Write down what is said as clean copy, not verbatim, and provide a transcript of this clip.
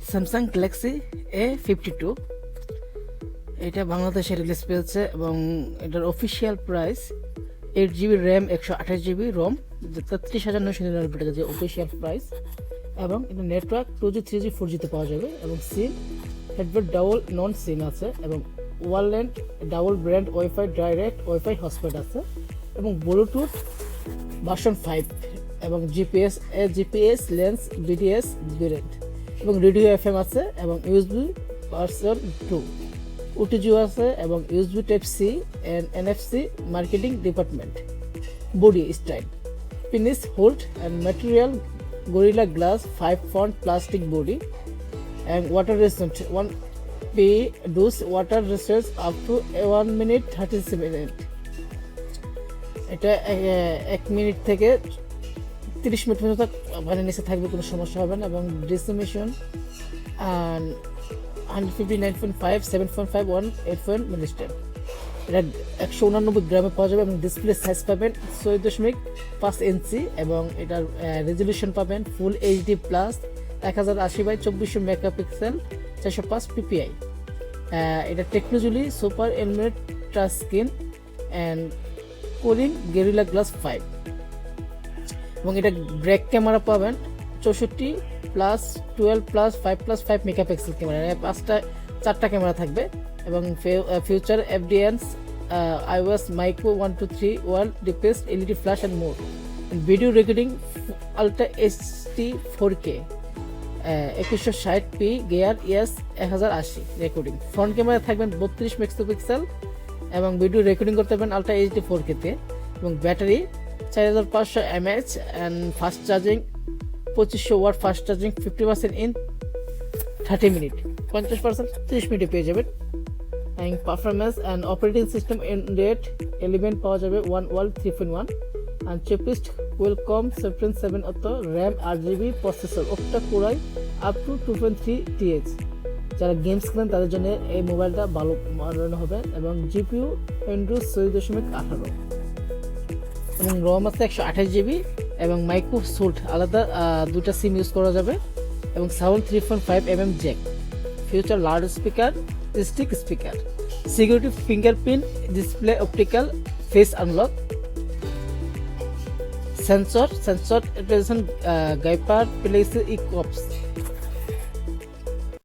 Samsung Galaxy A52 এটা বাংলাদেশে release পেয়েছে এবং এটার official price 8GB RAM 128GB রম 33,999 টাকা যে অফিসিয়াল প্রাইস। এবং এটা নেটওয়ার্ক 2G 3G 4G তে পাওয়া যাবে এবং সিম হেডফোন ডাবল নন সিম আছে এবং ওয়ারল্যান্ড double brand WiFi direct WiFi hotspot আছে এবং ব্লুটুথ ভার্সন 5 এবং জিপিএস লেন্স বিডিএস ব্র্যান্ড এবং রেডিও এফএম আছে এবং ইউএসবি ভার্সন 2 ওটিজিও আছে এবং USB type C and NFC marketing department. Body style finish hold and material Gorilla Glass 5 font plastic body and water resistant 1P dose water resistance up to 1 minute 30 minutes এটা 1 minute থেকে 30 minute পর্যন্ত পানির নিচে থাকবে, কোনো সমস্যা হবে না। এবং ডিসিমেশন 159.5 7.5 1 মিলিস্টার। এটা 189 গ্রামে পাওয়া যাবে এবং ডিসপ্লে সাইজ পাবেন 6.5 ইঞ্চি এবং এটার রেজলিউশন পাবেন full HD plus 1080x2400 megapixel 405 PPI. এটা technology super AMOLED touch screen and Corning Gorilla Glass 5 এবং এটা ব্রেক ক্যামেরা পাবেন 64 plus 12 plus 5 plus 5 megapixel camera, 4টা ক্যামেরা থাকবে এবং ফিউচার এফডিএনস iOS micro 123 world deepest LED flash and more video recording ultra HD 4K 2160p gear ES 1080 recording. Front camera থাকবেন 32 megapixel এবং video recording করতে পারবেন ultra HD 4K তে এবং battery 4500 mAh and fast charging 2500 watt fast charging 50% in 30 minute 50% 30 মিনিটে পেয়ে যাবেন। and performance and operating system Android 11 পাওয়া যাবে 1 World 3.1 and cheapest Qualcomm 7 অত RAM 8GB processor octa core up to 2.3 TH। যারা games খেলেন তাদের জন্য এই মোবাইলটা ভালো মনে হবে এবং GPU Android 6.18 এবং ROM আছে 128GB এবং মাইক্রো সোল্ট আলাদা দুটো সিম ইউজ করা যাবে এবং sound 3.5mm jack, future loud speaker stick speaker, security fingerprint display, optical face unlock, sensor intelligent গাইপার প্লেস ই কপস